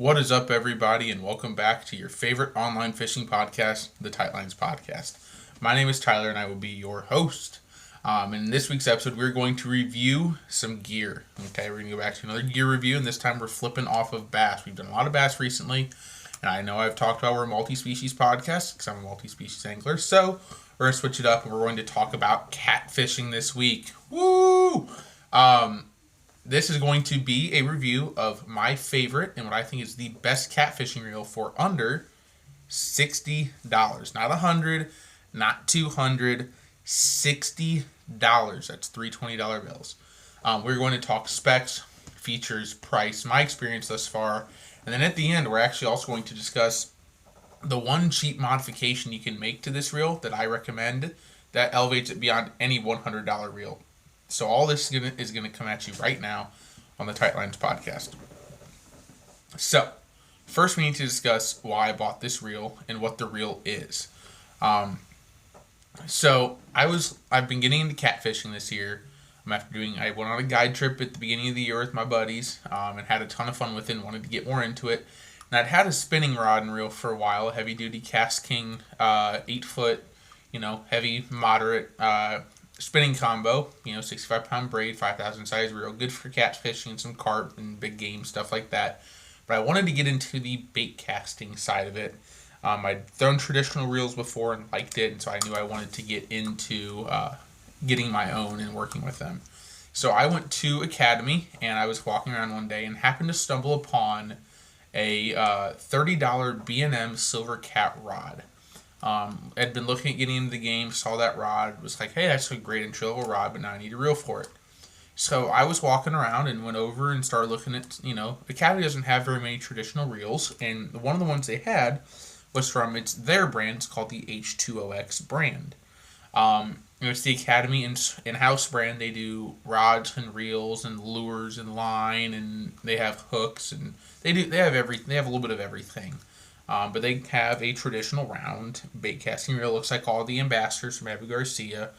What is up, everybody, and welcome back to your favorite online fishing podcast, the Tightlines Podcast. My name is Tyler, and I will be your host. In this week's episode, we're going to review some gear. Okay, we're going to go back to another gear review, and this time we're flipping off of bass. We've done a lot of bass recently, and I know I've talked about we're a multi-species podcast because I'm a multi-species angler. So we're going to switch it up, and we're going to talk about catfishing this week. Woo! This is going to be a review of my favorite and what I think is the best catfishing reel for under $60. Not $100, not $200, $60. That's three $20 bills. We're going to talk specs, features, price, my experience thus far, and then at the end, we're actually also going to discuss the one cheap modification you can make to this reel that I recommend that elevates it beyond any $100 reel. So all this is going to come at you right now on the Tightlines Podcast. So, first we need to discuss why I bought this reel and what the reel is. So I've been getting into catfishing this year. I went on a guide trip at the beginning of the year with my buddies and had a ton of fun with it and wanted to get more into it. And I'd had a spinning rod and reel for a while, a heavy duty Cast King 8-foot, heavy, moderate spinning combo, 65-pound braid, 5,000 size reel, good for catfishing and some carp and big game, stuff like that. But I wanted to get into the bait casting side of it. I'd thrown traditional reels before and liked it, and so I knew I wanted to get into getting my own and working with them. So I went to Academy, and I was walking around one day and happened to stumble upon a $30 B&M Silver Cat rod. I'd been looking at getting into the game, saw that rod, was like, hey, that's a great entry-level rod, but now I need a reel for it. So I was walking around and went over and started looking at, Academy doesn't have very many traditional reels, and one of the ones they had was from their brand. It's called the H2OX brand. It's the Academy in-house brand. They do rods and reels and lures and line, and they have hooks, and they have a little bit of everything. But they have a traditional round bait casting reel. Looks like all the ambassadors from Abby Garcia.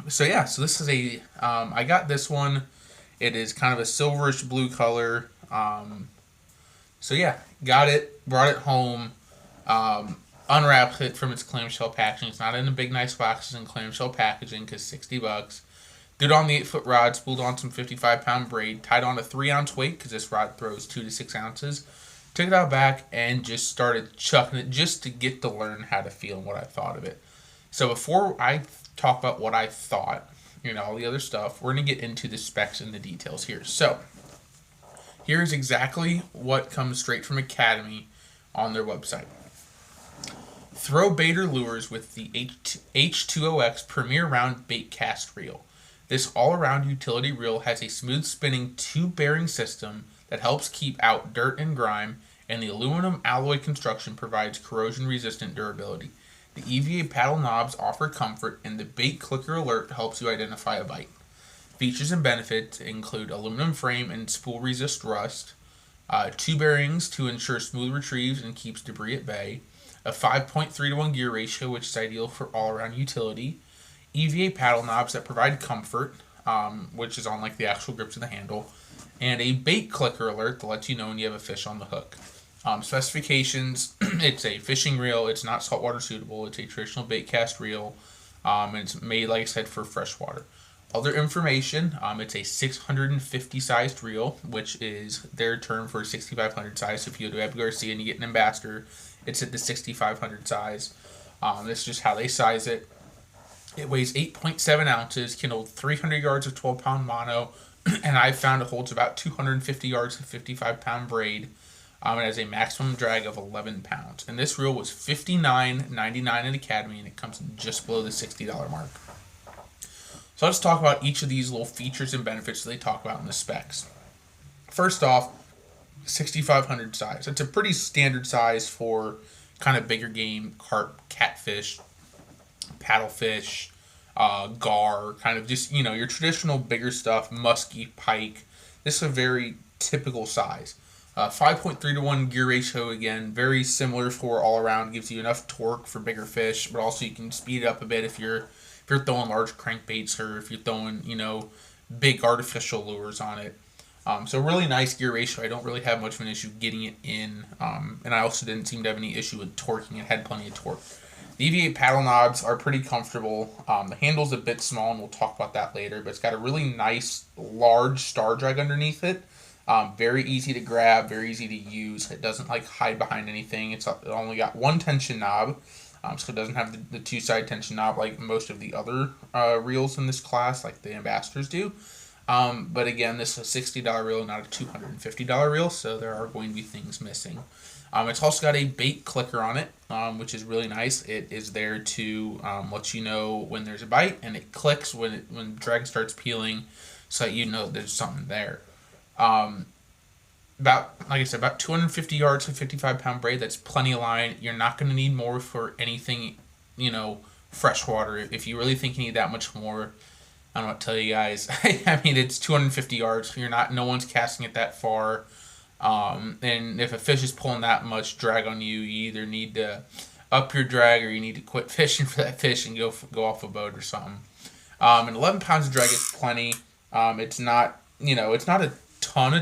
So this is I got this one. It is kind of a silverish blue color. Got it, brought it home, unwrapped it from its clamshell packaging. It's not in the big nice boxes and clamshell packaging because $60. Threw it on the 8-foot rod, spooled on some 55-pound braid, tied on a 3-ounce weight because this rod throws 2 to 6 ounces. Took it out back and just started chucking it just to get to learn how to feel and what I thought of it. So before I talk about what I thought, all the other stuff, we're going to get into the specs and the details here. So here's exactly what comes straight from Academy on their website. Throw baiter lures with the H2OX Premier Round Bait Cast Reel. This all-around utility reel has a smooth spinning tube-bearing system that helps keep out dirt and grime, and the aluminum alloy construction provides corrosion-resistant durability. The EVA paddle knobs offer comfort, and the bait clicker alert helps you identify a bite. Features and benefits include aluminum frame and spool resist rust, 2 bearings to ensure smooth retrieves and keeps debris at bay, a 5.3-to-1 gear ratio, which is ideal for all-around utility, EVA paddle knobs that provide comfort, which is on like the actual grips of the handle, and a bait clicker alert that lets you know when you have a fish on the hook. Specifications, it's a fishing reel, it's not saltwater suitable, it's a traditional bait cast reel, and it's made, like I said, for freshwater. Other information, it's a 650 sized reel, which is their term for 6,500 size. So if you go to Abby Garcia and you get an ambassador, it's at the 6,500 size. This is just how they size it. It weighs 8.7 ounces, can hold 300 yards of 12-pound mono, and I've found it holds about 250 yards of 55-pound braid. It has a maximum drag of 11 pounds. And this reel was $59.99 at Academy, and it comes just below the $60 mark. So let's talk about each of these little features and benefits that they talk about in the specs. First off, 6,500 size. It's a pretty standard size for kind of bigger game, carp, catfish, paddlefish, gar, kind of just, your traditional bigger stuff, muskie, pike. This is a very typical size. 5.3-to-1 gear ratio, again, very similar for all around. Gives you enough torque for bigger fish, but also you can speed it up a bit if you're throwing large crankbaits or if you're throwing, big artificial lures on it. So really nice gear ratio. I don't really have much of an issue getting it in, and I also didn't seem to have any issue with torquing. It had plenty of torque. The EV8 paddle knobs are pretty comfortable. The handle's a bit small, and we'll talk about that later, but it's got a really nice, large star drag underneath it. Very easy to grab, very easy to use. It doesn't like hide behind anything. It only got one tension knob, so it doesn't have the two-side tension knob like most of the other reels in this class, like the Ambassadors do. But again, this is a $60 reel, not a $250 reel, so there are going to be things missing. It's also got a bait clicker on it, which is really nice. It is there to let you know when there's a bite, and it clicks when the drag starts peeling, so that you know there's something there. Like I said, about 250 yards for 55-pound braid. That's plenty of line. You're not going to need more for anything, freshwater. If you really think you need that much more, I don't know what to tell you guys. I mean, it's 250 yards. No one's casting it that far. And if a fish is pulling that much drag on you, you either need to up your drag or you need to quit fishing for that fish and go off a boat or something. And 11 pounds of drag is plenty. It's not, it's not a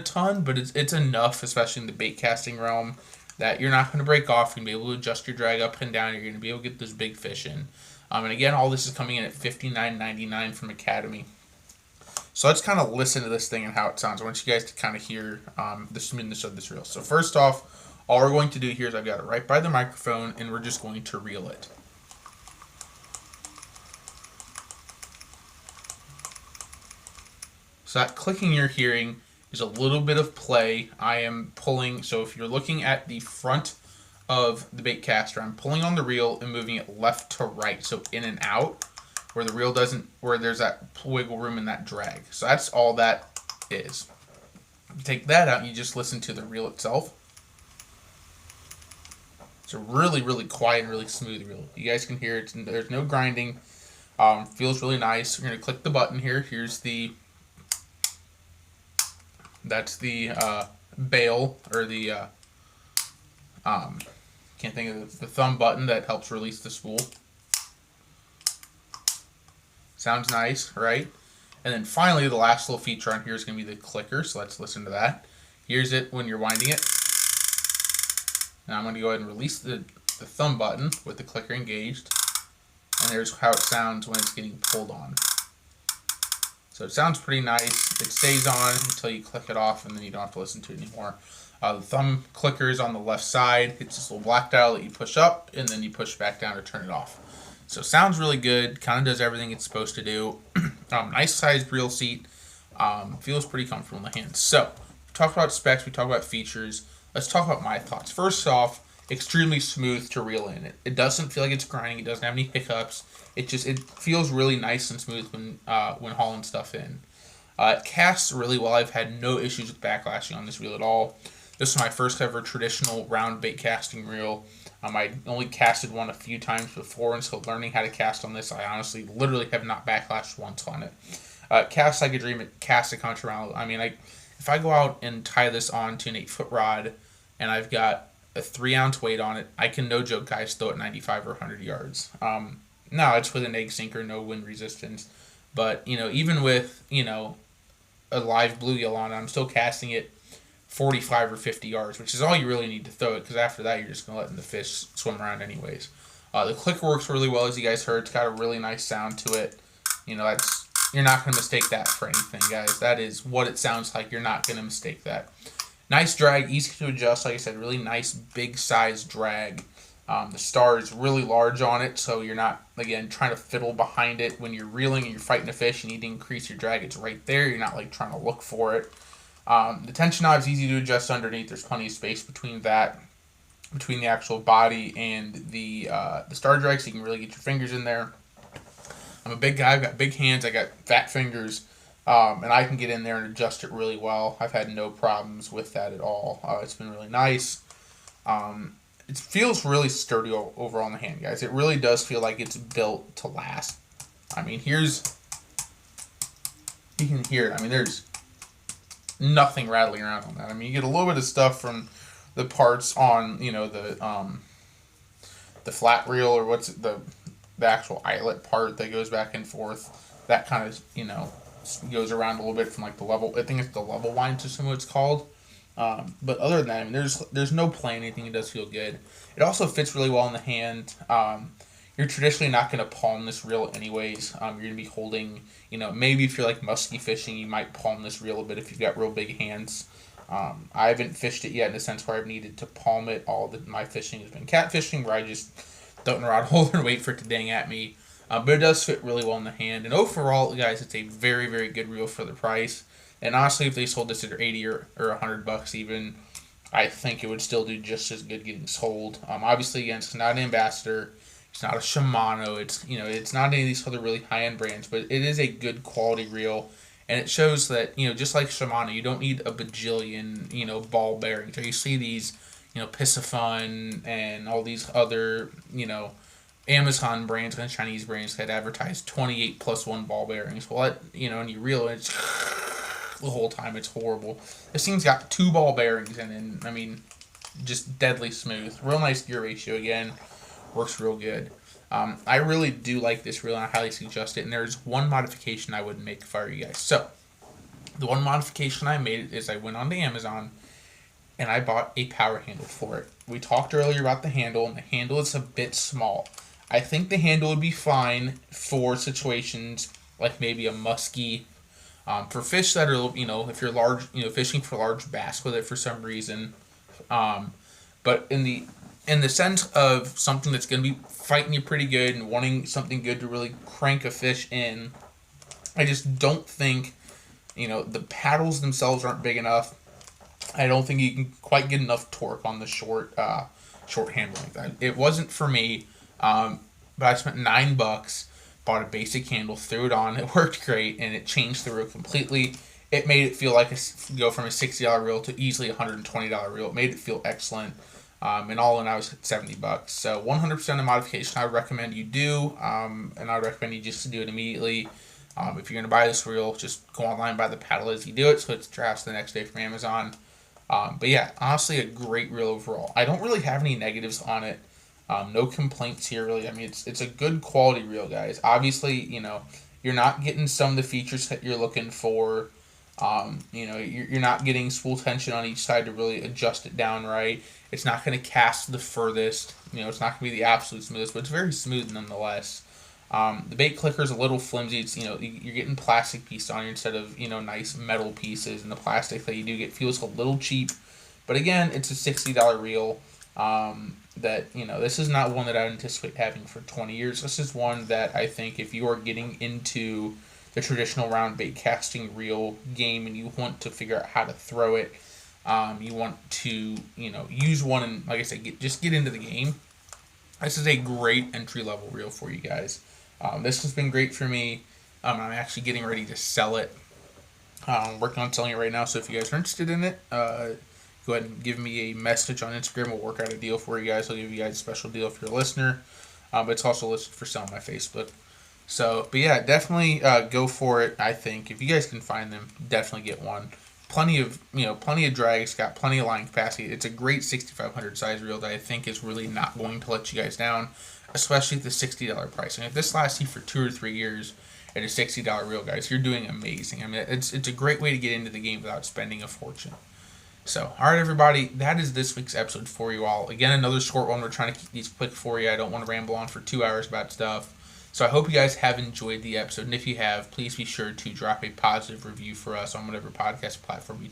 ton, but it's enough, especially in the bait casting realm, that you're not going to break off. You're going to be able to adjust your drag up and down. You're going to be able to get those big fish in. And again, all this is coming in at $59.99 from Academy. So let's kind of listen to this thing and how it sounds. I want you guys to kind of hear the smoothness of this reel. So first off, all we're going to do here is I've got it right by the microphone, and we're just going to reel it. So that clicking you're hearing is a little bit of play. I am pulling, so if you're looking at the front of the bait caster, I'm pulling on the reel and moving it left to right, so in and out, where the reel doesn't, where there's that wiggle room in that drag. So that's all that is. You take that out and you just listen to the reel itself. It's a really, really quiet and really smooth reel. You guys can hear it. There's no grinding. Feels really nice. We're going to click the button here. That's the bail, or the can't think of the thumb button that helps release the spool. Sounds nice, right? And then finally, the last little feature on here is going to be the clicker, so let's listen to that. Here's it when you're winding it. Now I'm going to go ahead and release the thumb button with the clicker engaged, and there's how it sounds when it's getting pulled on. So it sounds pretty nice. It stays on until you click it off, and then you don't have to listen to it anymore. The thumb clicker is on the left side. It's this little black dial that you push up, and then you push back down to turn it off. So it sounds really good. Kind of does everything it's supposed to do. Nice sized reel seat. Feels pretty comfortable in the hands. So we talked about specs. We talked about features. Let's talk about my thoughts. First off, extremely smooth to reel in. It doesn't feel like it's grinding. It doesn't have any hiccups. It feels really nice and smooth when hauling stuff in. It casts really well. I've had no issues with backlashing on this reel at all. This is my first ever traditional round bait casting reel. I only casted one a few times before, and so learning how to cast on this, I honestly literally have not backlashed once on it. Cast like a dream. It casts a contraround. I mean, if I go out and tie this on to an 8-foot rod, and I've got a 3-ounce weight on it, I can, no joke, guys, throw it 95 or 100 yards. No, it's with an egg sinker, no wind resistance. But, even with, a live bluegill on it, I'm still casting it 45 or 50 yards, which is all you really need to throw it, because after that, you're just going to let the fish swim around anyways. The clicker works really well, as you guys heard. It's got a really nice sound to it. You're not going to mistake that for anything, guys. That is what it sounds like. You're not going to mistake that. Nice drag, easy to adjust. Like I said, really nice, big size drag. The star is really large on it, so you're not, again, trying to fiddle behind it. When you're reeling and you're fighting a fish, you need to increase your drag. It's right there. You're not, trying to look for it. The tension knob is easy to adjust underneath. There's plenty of space between the actual body and the star drag, so you can really get your fingers in there. I'm a big guy. I've got big hands. I got fat fingers, and I can get in there and adjust it really well. I've had no problems with that at all. It's been really nice. It feels really sturdy overall in the hand, guys. It really does feel like it's built to last. I mean, you can hear it. I mean, there's nothing rattling around on that. I mean, you get a little bit of stuff from the parts on, the flat reel, or the actual eyelet part that goes back and forth. That kind of, goes around a little bit from like the level. I think it's the level wind system, what it's called. But other than that, I mean, there's no play anything. It does feel good. It also fits really well in the hand. You're traditionally not going to palm this reel anyways. You're going to be holding, maybe if you're like musky fishing, you might palm this reel a bit if you've got real big hands. I haven't fished it yet in a sense where I've needed to palm it. My fishing has been catfishing, where I just throw it in a rod holder and wait for it to dang at me. But it does fit really well in the hand. And overall, guys, it's a very, very good reel for the price. And honestly, if they sold this at 80 or $100 even, I think it would still do just as good getting sold. Obviously, again, it's not an Ambassador. It's not a Shimano. It's not any of these other really high-end brands, but it is a good quality reel. And it shows that, just like Shimano, you don't need a bajillion, ball bearings. Or you see these, Piscifun and all these other, Amazon brands and Chinese brands that advertise 28 plus 1 ball bearings. Well, and you reel it, it's the whole time. It's horrible. This thing's got 2 ball bearings in it. I mean, just deadly smooth. Real nice gear ratio again. Works real good. I really do like this reel, and I highly suggest it. And there's one modification I would make if I were you guys. So, the one modification I made is I went onto Amazon, and I bought a power handle for it. We talked earlier about the handle, and the handle is a bit small. I think the handle would be fine for situations like maybe a muskie, for fish that are, if you're large, fishing for large bass with it for some reason. But in the sense of something that's going to be fighting you pretty good and wanting something good to really crank a fish in, I just don't think, the paddles themselves aren't big enough. I don't think you can quite get enough torque on the short handle like that. It wasn't for me, but I spent $9, bought a basic handle, threw it on, it worked great, and it changed the reel completely. It made it feel like go from a $60 reel to easily a $120 reel. It made it feel excellent. And all in, I was at $70. So 100% of modification I would recommend you do, and I would recommend you just do it immediately. If you're going to buy this reel, just go online, buy the paddle as you do it, so it's at your house the next day from Amazon. But yeah, honestly, a great reel overall. I don't really have any negatives on it. No complaints here, really. I mean, it's a good quality reel, guys. Obviously, you're not getting some of the features that you're looking for. You're not getting spool tension on each side to really adjust it down right. It's not going to cast the furthest. It's not going to be the absolute smoothest, but it's very smooth nonetheless. The bait clicker is a little flimsy. It's, you're getting plastic pieces on you instead of, nice metal pieces. And the plastic that you do get feels a little cheap. But again, it's a $60 reel. This is not one that I would anticipate having for 20 years. This is one that I think if you are getting into the traditional round bait casting reel game and you want to figure out how to throw it, you want to, use one and, like I said, get into the game. This is a great entry-level reel for you guys. This has been great for me. I'm actually getting ready to sell it. I'm working on selling it right now, so if you guys are interested in it, go ahead and give me a message on Instagram. We'll work out a deal for you guys. I'll give you guys a special deal if you're a listener. But it's also listed for sale on my Facebook. So, but yeah, definitely go for it. I think if you guys can find them, definitely get one. Plenty of drag. It's got plenty of line capacity. It's a great 6,500 size reel that I think is really not going to let you guys down, especially at the $60 price. And if this lasts you for 2 or 3 years at a $60 reel, guys, you're doing amazing. I mean, it's a great way to get into the game without spending a fortune. So, all right, everybody, that is this week's episode for you all. Again, another short one. We're trying to keep these quick for you. I don't want to ramble on for 2 hours about stuff. So I hope you guys have enjoyed the episode. And if you have, please be sure to drop a positive review for us on whatever podcast platform you